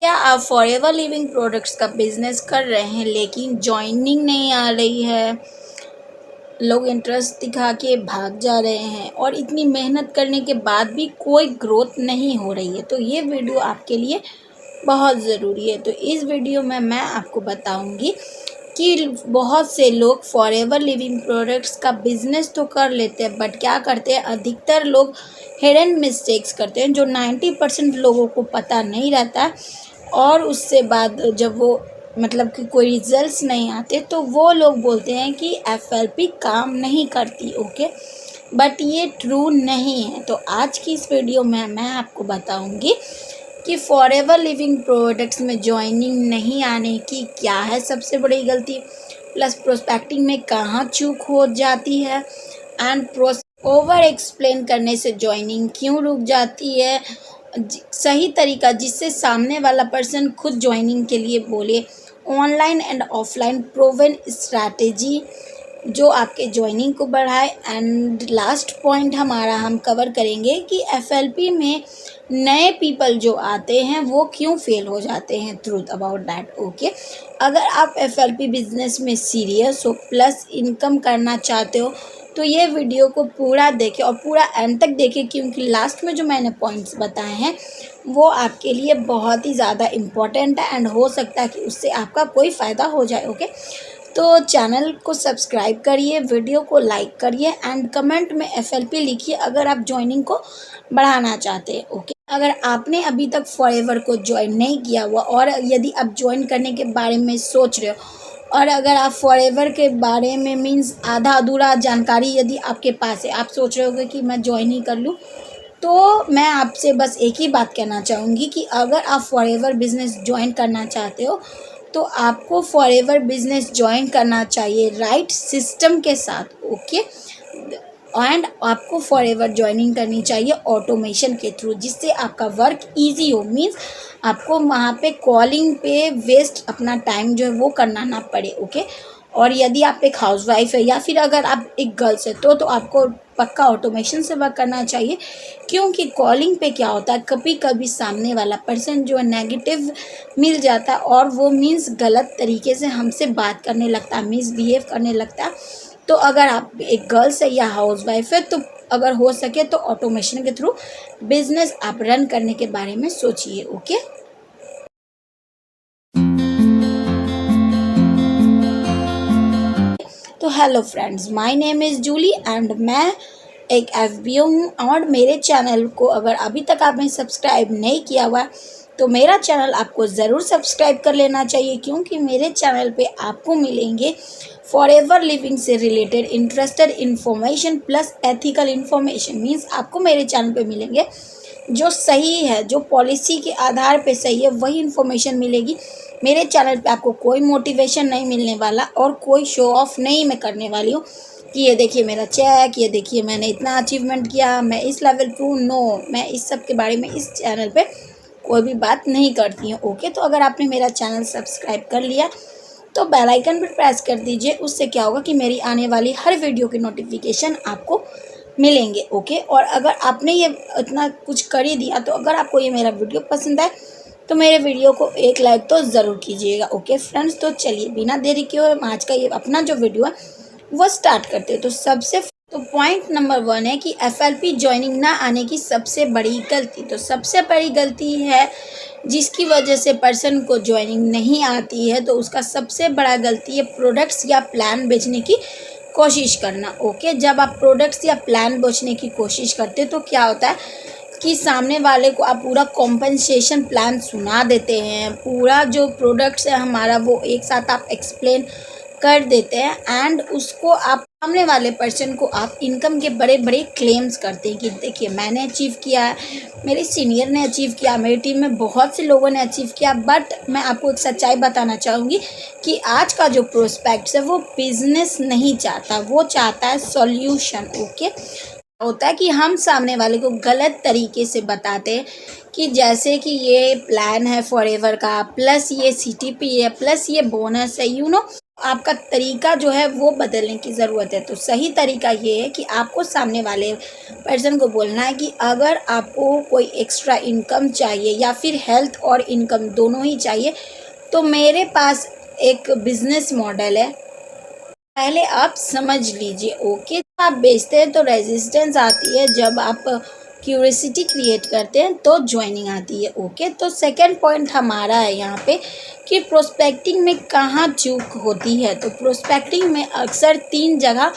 क्या आप forever living products का बिजनेस कर रहे हैं लेकिन जॉइनिंग नहीं आ रही है? लोग इंटरेस्ट दिखा के भाग जा रहे हैं और इतनी मेहनत करने के बाद भी कोई ग्रोथ नहीं हो रही है, तो ये वीडियो आपके लिए बहुत ज़रूरी है। तो इस वीडियो में मैं आपको बताऊंगी कि बहुत से लोग फॉरएवर लिविंग प्रोडक्ट्स का बिजनेस तो कर लेते हैं, बट क्या करते हैं, अधिकतर लोग हिडन मिस्टेक्स करते हैं जो 90% लोगों को पता नहीं रहता। और उससे बाद जब वो मतलब कि कोई रिजल्ट्स नहीं आते तो वो लोग बोलते हैं कि एफएलपी काम नहीं करती। ओके, बट ये ट्रू नहीं है। तो आज की इस वीडियो में मैं आपको बताऊंगी कि फॉरएवर लिविंग प्रोडक्ट्स में जॉइनिंग नहीं आने की क्या है सबसे बड़ी गलती, प्लस प्रोस्पेक्टिंग में कहाँ चूक हो जाती है, एंड ओवर एक्सप्लेन करने से जॉइनिंग क्यों रुक जाती है, सही तरीका जिससे सामने वाला पर्सन खुद ज्वाइनिंग के लिए बोले, online and offline proven strategy जो आपके ज्वाइनिंग को बढ़ाए, एंड लास्ट पॉइंट हमारा हम कवर करेंगे कि एफएलपी में नए पीपल जो आते हैं वो क्यों फेल हो जाते हैं, ट्रूथ अबाउट दैट। ओके, अगर आप एफएलपी बिजनेस में सीरियस हो प्लस इनकम करना चाहते हो तो ये वीडियो को पूरा देखें और पूरा एंड तक देखें, क्योंकि लास्ट में जो मैंने पॉइंट्स बताए हैं वो आपके लिए बहुत ही ज़्यादा इम्पॉर्टेंट है एंड हो सकता है कि उससे आपका कोई फ़ायदा हो जाए। ओके, तो चैनल को सब्सक्राइब करिए, वीडियो को लाइक करिए एंड कमेंट में एफएलपी लिखिए अगर आप ज्वाइनिंग को बढ़ाना चाहते हैं। ओके, अगर आपने अभी तक फॉरएवर को ज्वाइन नहीं किया हुआ और यदि आप ज्वाइन करने के बारे में सोच रहे हो और अगर आप फॉरएवर के बारे में मीन्स आधा अधूरा जानकारी यदि आपके पास है, आप सोच रहे होगे कि मैं ज्वाइन ही कर लूँ, तो मैं आपसे बस एक ही बात कहना चाहूँगी कि अगर आप फॉरएवर बिजनेस ज्वाइन करना चाहते हो तो आपको फॉरएवर बिजनेस ज्वाइन करना चाहिए राइट सिस्टम के साथ। ओके, एंड आपको फॉरएवर ज्वाइनिंग करनी चाहिए ऑटोमेशन के थ्रू, जिससे आपका वर्क इजी हो, मीन्स आपको वहाँ पे कॉलिंग पे वेस्ट अपना टाइम जो है वो करना ना पड़े। ओके, और यदि आप एक हाउसवाइफ है या फिर अगर आप एक गर्ल्स है तो आपको पक्का ऑटोमेशन से वर्क करना चाहिए, क्योंकि कॉलिंग पे क्या होता है, कभी कभी सामने वाला पर्सन जो है नेगेटिव मिल जाता है और वो मीन्स गलत तरीके से हमसे बात करने लगता है, मिसबिहेव करने लगता है। तो अगर आप एक गर्ल्स है या हाउसवाइफ है तो अगर हो सके तो ऑटोमेशन के थ्रू बिजनेस आप रन करने के बारे में सोचिए। ओके, तो hello friends, my name is Julie and मैं एक एफबीओ हूँ और मेरे चैनल को अगर अभी तक आपने सब्सक्राइब नहीं किया हुआ तो मेरा चैनल आपको ज़रूर सब्सक्राइब कर लेना चाहिए, क्योंकि मेरे चैनल पे आपको मिलेंगे फॉरएवर लिविंग से related interested information plus ethical information. Means आपको मेरे चैनल पे मिलेंगे जो सही है, जो पॉलिसी के आधार पे सही है, वही इन्फॉर्मेशन मिलेगी। मेरे चैनल पे आपको कोई मोटिवेशन नहीं मिलने वाला और कोई शो ऑफ नहीं मैं करने वाली हूँ कि ये देखिए मेरा चेक, ये देखिए मैंने इतना अचीवमेंट किया, मैं इस लेवल पे हूँ। नो, मैं इस सब के बारे में इस चैनल पे कोई भी बात नहीं करती हूँ। ओके, तो अगर आपने मेरा चैनल सब्सक्राइब कर लिया तो बेल आइकन पर प्रेस कर दीजिए। उससे क्या होगा कि मेरी आने वाली हर वीडियो की नोटिफिकेशन आपको मिलेंगे। ओके, और अगर आपने ये इतना कुछ कर ही दिया तो अगर आपको ये मेरा वीडियो पसंद है तो मेरे वीडियो को एक लाइक तो ज़रूर कीजिएगा। ओके फ्रेंड्स, तो चलिए बिना देरी के हुए आज का ये अपना जो वीडियो है वो स्टार्ट करते हैं। तो पॉइंट नंबर 1 है कि एफएलपी ज्वाइनिंग ना आने की सबसे बड़ी गलती। तो सबसे बड़ी गलती है जिसकी वजह से पर्सन को ज्वाइनिंग नहीं आती है, तो उसका सबसे बड़ा गलती है प्रोडक्ट्स या प्लान बेचने की कोशिश करना। ओके, जब आप प्रोडक्ट्स या प्लान बेचने की कोशिश करते हैं तो क्या होता है कि सामने वाले को आप पूरा कॉम्पनसेशन प्लान सुना देते हैं, पूरा जो प्रोडक्ट्स है हमारा वो एक साथ आप एक्सप्लेन कर देते हैं एंड उसको आप सामने वाले पर्सन को आप इनकम के बड़े बड़े क्लेम्स करते हैं कि देखिए मैंने अचीव किया है, मेरे सीनियर ने अचीव किया, मेरी टीम में बहुत से लोगों ने अचीव किया। बट मैं आपको एक सच्चाई बताना चाहूँगी कि आज का जो प्रोस्पेक्ट्स है वो बिजनेस नहीं चाहता, वो चाहता है सॉल्यूशन। ओके, होता है कि हम सामने वाले को गलत तरीके से बताते हैं कि जैसे कि ये प्लान है फॉरएवर का, प्लस ये सीटीपी है, प्लस ये बोनस है, आपका तरीका जो है वो बदलने की ज़रूरत है। तो सही तरीका ये है कि आपको सामने वाले पर्सन को बोलना है कि अगर आपको कोई एक्स्ट्रा इनकम चाहिए या फिर हेल्थ और इनकम दोनों ही चाहिए, तो मेरे पास एक बिज़नेस मॉडल है, पहले आप समझ लीजिए। ओके, जब आप बेचते हैं तो रेजिस्टेंस आती है, जब आप क्यूरियोसिटी क्रिएट करते हैं तो ज्वाइनिंग आती है। ओके, तो सेकंड पॉइंट हमारा है यहाँ पे कि प्रोस्पेक्टिंग में कहाँ चूक होती है। तो प्रोस्पेक्टिंग में अक्सर 3 जगह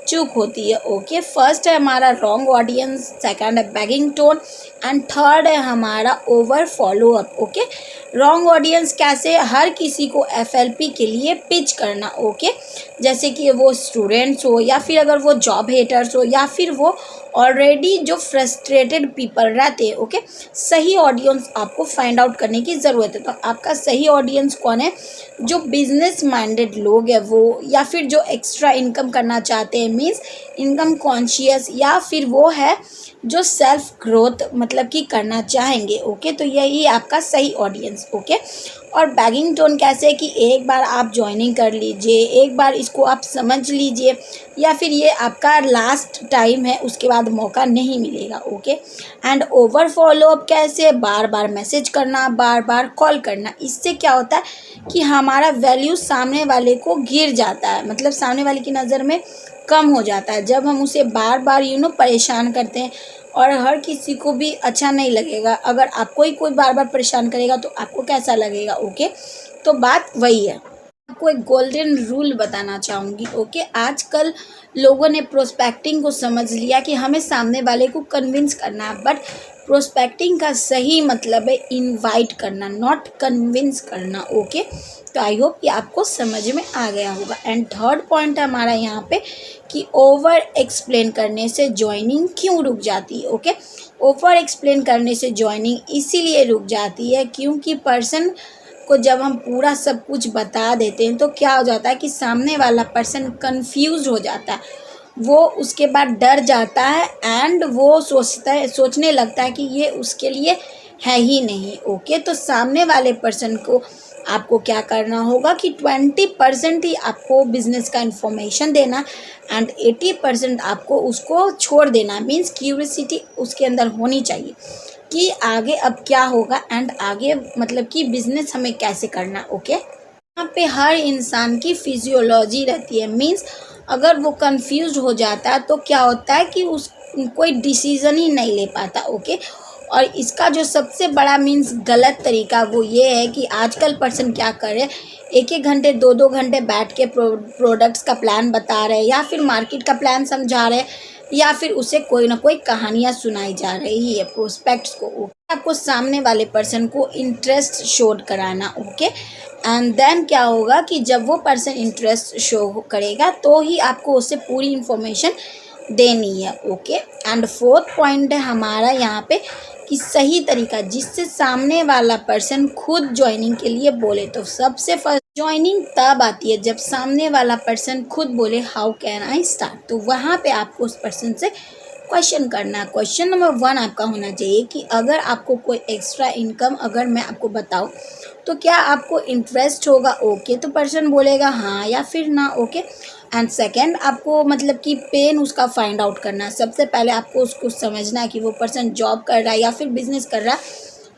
चूक होती है। ओके, फर्स्ट है हमारा रॉन्ग ऑडियंस, सेकंड है बैगिंग टोन एंड थर्ड है हमारा over follow up. Okay, wrong audience कैसे? हर किसी को एफएलपी के लिए पिच करना। ओके, जैसे कि वो स्टूडेंट्स हो या फिर अगर वो जॉब हेटर्स हो या फिर वो ऑलरेडी जो फ्रस्ट्रेटेड पीपल रहते हैं। ओके, सही ऑडियंस आपको फाइंड आउट करने की ज़रूरत है। तो आपका सही ऑडियंस कौन है? जो बिजनेस माइंडेड लोग हैं वो, या फिर जो एक्स्ट्रा इनकम करना चाहते हैं, मीन्स इनकम कॉन्शियस, या फिर वो है जो सेल्फ ग्रोथ मतलब कि करना चाहेंगे। ओके, तो यही आपका सही ऑडियंस। ओके, और बैगिंग टोन कैसे कि एक बार आप ज्वाइनिंग कर लीजिए, एक बार इसको आप समझ लीजिए, या फिर ये आपका लास्ट टाइम है, उसके बाद मौका नहीं मिलेगा। Okay, and over follow up कैसे? बार बार मैसेज करना, बार बार कॉल करना। इससे क्या होता है कि हमारा वैल्यू सामने वाले को गिर जाता है, मतलब सामने वाले की नज़र में कम हो जाता है जब हम उसे बार बार परेशान करते हैं, और हर किसी को भी अच्छा नहीं लगेगा। अगर आपको ही कोई बार बार परेशान करेगा तो आपको कैसा लगेगा। ओके, तो बात वही है। आपको एक गोल्डन रूल बताना चाहूँगी। ओके, आजकल लोगों ने प्रोस्पेक्टिंग को समझ लिया कि हमें सामने वाले को कन्विंस करना है, बट प्रोस्पेक्टिंग का सही मतलब है इनवाइट करना, नॉट कन्विंस करना। ओके, तो आई होप कि आपको समझ में आ गया होगा। एंड थर्ड पॉइंट है हमारा यहाँ पे कि ओवर एक्सप्लेन करने से ज्वाइनिंग क्यों रुक जाती है। ओके, ओवर एक्सप्लेन करने से ज्वाइनिंग इसीलिए रुक जाती है क्योंकि पर्सन को जब हम पूरा सब कुछ बता देते हैं तो क्या हो जाता है कि सामने वाला पर्सन कंफ्यूज हो जाता है, वो उसके बाद डर जाता है एंड वो सोचने लगता है कि ये उसके लिए है ही नहीं। ओके, तो सामने वाले पर्सन को आपको क्या करना होगा कि 20% ही आपको बिजनेस का इंफॉर्मेशन देना एंड 80% आपको उसको छोड़ देना। मीन्स क्यूरियोसिटी उसके अंदर होनी चाहिए कि आगे अब क्या होगा एंड आगे मतलब कि बिजनेस हमें कैसे करना। ओके, यहाँ पे हर इंसान की फिजियोलॉजी रहती है। मीन्स अगर वो कंफ्यूज हो जाता है तो क्या होता है कि उस कोई डिसीज़न ही नहीं ले पाता। ओके, और इसका जो सबसे बड़ा मीन्स गलत तरीका वो ये है कि आजकल पर्सन क्या कर रहे हैं, 1-1 घंटे 2-2 घंटे बैठ के प्रोडक्ट्स का प्लान बता रहे हैं, या फिर मार्केट का प्लान समझा रहे हैं, या फिर उसे कोई ना कोई कहानियाँ सुनाई जा रही है प्रोस्पेक्ट्स को। आपको सामने वाले पर्सन को इंटरेस्ट शो कराना। ओके, एंड देन क्या होगा कि जब वो पर्सन इंटरेस्ट शो करेगा तो ही आपको उससे पूरी इन्फॉर्मेशन देनी है। ओके, एंड फोर्थ पॉइंट है हमारा यहाँ पे कि सही तरीका जिससे सामने वाला पर्सन खुद ज्वाइनिंग के लिए बोले। तो सबसे फर्स्ट ज्वाइनिंग तब आती है जब सामने वाला पर्सन खुद बोले हाउ कैन आई स्टार्ट। तो वहाँ पे आपको उस पर्सन से क्वेश्चन करना है। क्वेश्चन नंबर 1 आपका होना चाहिए कि अगर आपको कोई एक्स्ट्रा इनकम अगर मैं आपको बताऊं तो क्या आपको इंटरेस्ट होगा। ओके, तो पर्सन बोलेगा हाँ या फिर ना। ओके, एंड सेकंड आपको मतलब कि पेन उसका फाइंड आउट करना है। सबसे पहले आपको उसको समझना है कि वो पर्सन जॉब कर रहा है या फिर बिजनेस कर रहा है,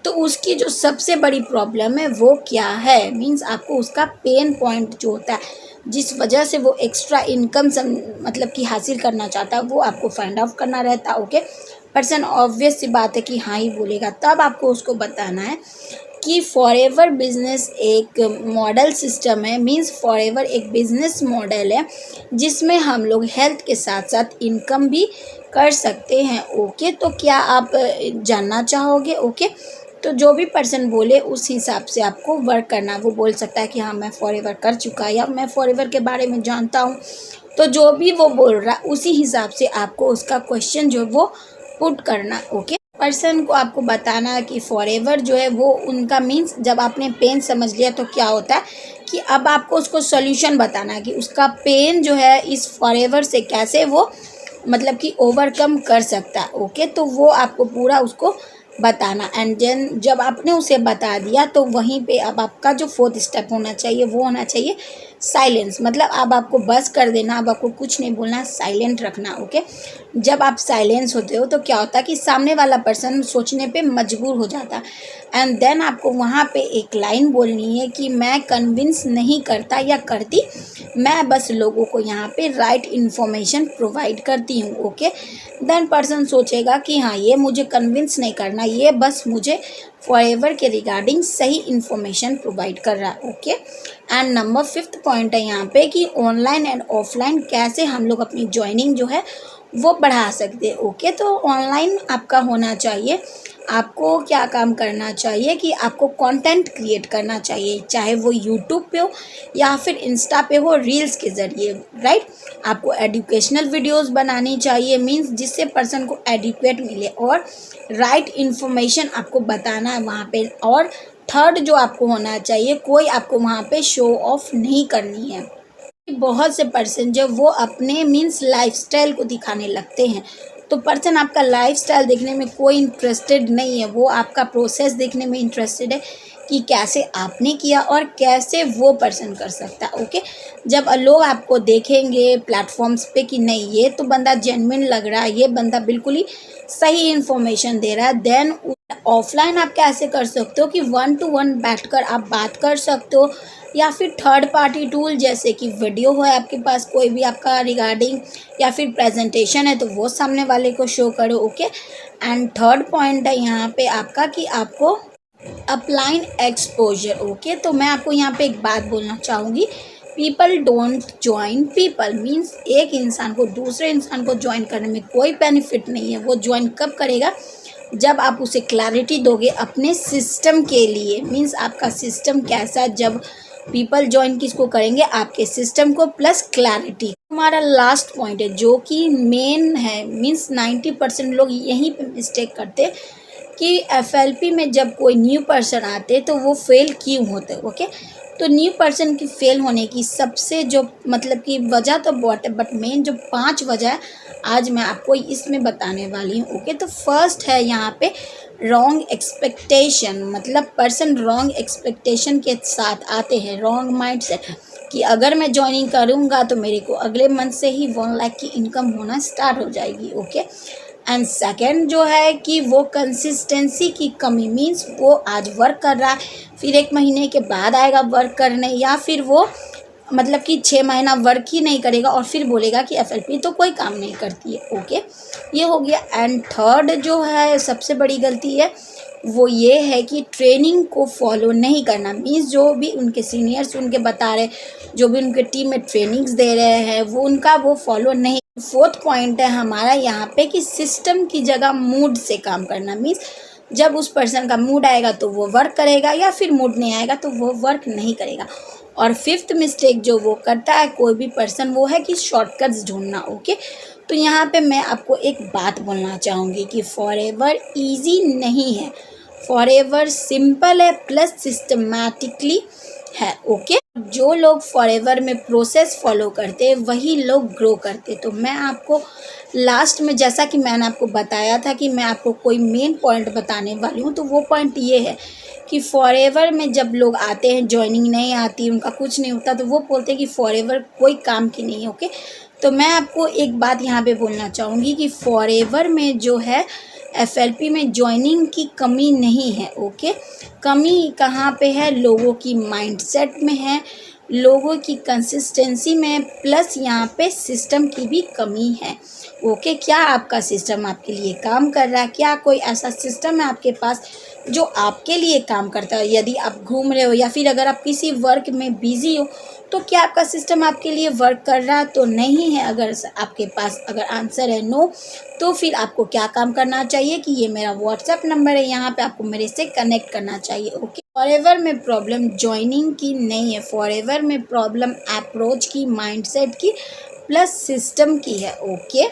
तो उसकी जो सबसे बड़ी प्रॉब्लम है वो क्या है। मीन्स आपको उसका पेन पॉइंट जो होता है जिस वजह से वो एक्स्ट्रा इनकम मतलब कि हासिल करना चाहता है वो आपको फाइंड आउट करना रहता है। ओके, पर्सन ऑब्वियस सी बात है कि हाँ ही बोलेगा। तब आपको उसको बताना है कि फॉरएवर बिजनेस एक मॉडल सिस्टम है। मींस फॉरएवर एक बिजनेस मॉडल है जिसमें हम लोग हेल्थ के साथ साथ इनकम भी कर सकते हैं। ओके, तो क्या आप जानना चाहोगे। ओके, तो जो भी पर्सन बोले उस हिसाब से आपको वर्क करना। वो बोल सकता है कि हाँ मैं फॉरएवर कर चुका या मैं फॉरएवर के बारे में जानता हूँ। तो जो भी वो बोल रहा है उसी हिसाब से आपको उसका क्वेश्चन जो वो पुट करना। ओके, पर्सन को आपको बताना है कि फॉरएवर जो है वो उनका मीन्स जब आपने पेन समझ लिया तो क्या होता है कि अब आपको उसको सॉल्यूशन बताना है कि उसका पेन जो है इस फॉरएवर से कैसे वो मतलब कि ओवरकम कर सकता है। ओके, तो वो आपको पूरा उसको बताना। एंड देन जब आपने उसे बता दिया तो वहीं पे अब आपका जो फोर्थ स्टेप होना चाहिए वो होना चाहिए साइलेंस। मतलब अब आपको बस कर देना, अब आपको कुछ नहीं बोलना, साइलेंट रखना। ओके, जब आप साइलेंस होते हो तो क्या होता है कि सामने वाला पर्सन सोचने पे मजबूर हो जाता है। एंड देन आपको वहाँ पे एक लाइन बोलनी है कि मैं कन्विंस नहीं करता या करती, मैं बस लोगों को यहाँ पे राइट इन्फॉर्मेशन प्रोवाइड करती हूँ। ओके, देन पर्सन सोचेगा कि हाँ, ये मुझे कन्विंस नहीं करना, ये बस मुझे फॉरएवर के रिगार्डिंग सही इन्फॉर्मेशन प्रोवाइड कर रहा है। Okay, and number 5th point है यहाँ पे कि ऑनलाइन एंड ऑफलाइन कैसे हम लोग अपनी ज्वाइनिंग जो है वो बढ़ा सकते हैं। ओके, तो ऑनलाइन आपका होना चाहिए, आपको क्या काम करना चाहिए कि आपको कंटेंट क्रिएट करना चाहिए, चाहे वो यूट्यूब पे हो या फिर इंस्टा पे हो रील्स के ज़रिए, राइट। आपको एजुकेशनल वीडियोस बनानी चाहिए, मींस जिससे पर्सन को एडुकेट मिले और राइट इन्फॉर्मेशन आपको बताना है वहाँ पे। और थर्ड जो आपको होना चाहिए, कोई आपको वहाँ पे शो ऑफ नहीं करनी है। बहुत से पर्सन जब वो अपने मीन्स लाइफस्टाइल को दिखाने लगते हैं तो पर्सन आपका लाइफस्टाइल देखने में कोई इंटरेस्टेड नहीं है, वो आपका प्रोसेस देखने में इंटरेस्टेड है कि कैसे आपने किया और कैसे वो पर्सन कर सकता है। ओके, जब लोग आपको देखेंगे प्लेटफॉर्म्स पे कि नहीं, ये तो बंदा जेन्युइन लग रहा है, ये बंदा बिल्कुल ही सही इन्फॉर्मेशन दे रहा है, देन ऑफलाइन आप कैसे कर सकते हो कि 1-to-1 बैठकर आप बात कर सकते हो, या फिर थर्ड पार्टी टूल जैसे कि वीडियो है आपके पास कोई भी आपका रिगार्डिंग, या फिर प्रेजेंटेशन है तो वो सामने वाले को शो करो। ओके, एंड थर्ड पॉइंट है यहाँ पे आपका कि आपको अपलाइन एक्सपोजर। ओके, तो मैं आपको यहाँ पे एक बात बोलना चाहूँगी, people don't join people, means एक इंसान को दूसरे इंसान को ज्वाइन करने में कोई बेनिफिट नहीं है। वो ज्वाइन कब करेगा, जब आप उसे क्लैरिटी दोगे अपने सिस्टम के लिए, मीन्स आपका सिस्टम कैसा, जब पीपल ज्वाइन किसको करेंगे, आपके सिस्टम को प्लस क्लैरिटी। हमारा लास्ट पॉइंट है जो कि मेन है, मीन्स 90% लोग यहीं पे मिस्टेक करते हैं कि एफएलपी में जब कोई न्यू पर्सन आते तो वो फेल क्यों होते हैं। ओके, तो न्यू पर्सन की फेल होने की सबसे जो मतलब कि वजह तो बहुत है, बट मेन जो 5 वजह है आज मैं आपको इसमें बताने वाली हूँ। ओके, तो फर्स्ट है यहाँ पे रॉन्ग एक्सपेक्टेशन, मतलब पर्सन रॉन्ग एक्सपेक्टेशन के साथ आते हैं, रॉन्ग माइंडसेट कि अगर मैं ज्वाइनिंग करूँगा तो मेरे को अगले मंथ से ही 1 लाख की इनकम होना स्टार्ट हो जाएगी। ओके, एंड सेकंड जो है कि वो कंसिस्टेंसी की कमी, मीन्स वो आज वर्क कर रहा है फिर 1 महीने के बाद आएगा वर्क करने, या फिर वो मतलब कि 6 महीना वर्क ही नहीं करेगा और फिर बोलेगा कि एफएलपी तो कोई काम नहीं करती है। ओके, ये हो गया। एंड थर्ड जो है सबसे बड़ी गलती है वो ये है कि ट्रेनिंग को फॉलो नहीं करना, मीन्स जो भी उनके सीनियर्स उनके बता रहे, जो भी उनके टीम में ट्रेनिंग्स दे रहे हैं वो उनका वो फॉलो नहीं। फोर्थ पॉइंट है हमारा यहाँ पे कि सिस्टम की जगह मूड से काम करना, मीन्स जब उस पर्सन का मूड आएगा तो वो वर्क करेगा, या फिर मूड नहीं आएगा तो वो वर्क नहीं करेगा। और फिफ्थ मिस्टेक जो वो करता है कोई भी पर्सन वो है कि शॉर्टकट्स ढूंढना। ओके, तो यहाँ पे मैं आपको एक बात बोलना चाहूँगी कि फॉरएवर इजी नहीं है, फॉरएवर सिंपल है प्लस सिस्टमैटिकली है। ओके, जो लोग फॉरएवर में प्रोसेस फॉलो करते हैं वही लोग ग्रो करते। तो मैं आपको लास्ट में जैसा कि मैंने आपको बताया था कि मैं आपको कोई मेन पॉइंट बताने वाली हूँ, तो वो पॉइंट ये है कि फॉरएवर में जब लोग आते हैं, ज्वाइनिंग नहीं आती, उनका कुछ नहीं होता, तो वो बोलते हैं कि फॉरएवर कोई काम की नहीं है। ओके, तो मैं आपको एक बात यहाँ पे बोलना चाहूँगी कि फॉरएवर में जो है एफएलपी में ज्वाइनिंग की कमी नहीं है। ओके, कमी कहाँ पे है, लोगों की माइंडसेट में है, लोगों की कंसिस्टेंसी में, प्लस यहाँ पे सिस्टम की भी कमी है। ओके, क्या आपका सिस्टम आपके लिए काम कर रहा है, क्या कोई ऐसा सिस्टम है आपके पास जो आपके लिए काम करता है। यदि आप घूम रहे हो या फिर अगर आप किसी वर्क में बिजी हो तो क्या आपका सिस्टम आपके लिए वर्क कर रहा है, तो नहीं है। अगर आपके पास अगर आंसर है नो, तो फिर आपको क्या काम करना चाहिए कि ये मेरा व्हाट्सएप नंबर है, यहाँ पे आपको मेरे से कनेक्ट करना चाहिए। ओके, फॉरएवर में प्रॉब्लम ज्वाइनिंग की नहीं है, फॉरएवर में प्रॉब्लम अप्रोच की, माइंडसेट की, प्लस सिस्टम की है। ओके,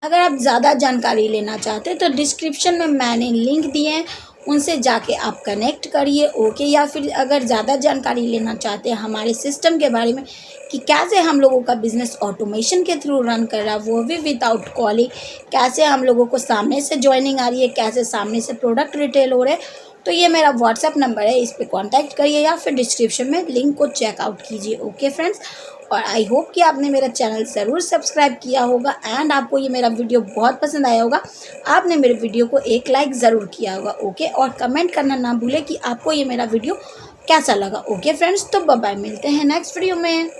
अगर आप ज़्यादा जानकारी लेना चाहते हैं तो डिस्क्रिप्शन में मैंने लिंक दिए हैं, उनसे जाके आप कनेक्ट करिए, ओके। या फिर अगर ज़्यादा जानकारी लेना चाहते हैं हमारे सिस्टम के बारे में कि कैसे हम लोगों का बिज़नेस ऑटोमेशन के थ्रू रन कर रहा है, वो भी विदाउट कॉलिंग, कैसे हम लोगों को सामने से जॉइनिंग आ रही है, कैसे सामने से प्रोडक्ट रिटेल हो रहे हैं, तो ये मेरा व्हाट्सएप नंबर है, इस पे कांटेक्ट करिए या फिर डिस्क्रिप्शन में लिंक को चेकआउट कीजिए, ओके फ्रेंड्स। और आई होप कि आपने मेरा चैनल ज़रूर सब्सक्राइब किया होगा एंड आपको ये मेरा वीडियो बहुत पसंद आया होगा। आपने मेरे वीडियो को एक लाइक ज़रूर किया होगा, ओके। और कमेंट करना ना भूलें कि आपको ये मेरा वीडियो कैसा लगा, ओके फ्रेंड्स। तो बाय बाय, मिलते हैं नेक्स्ट वीडियो में।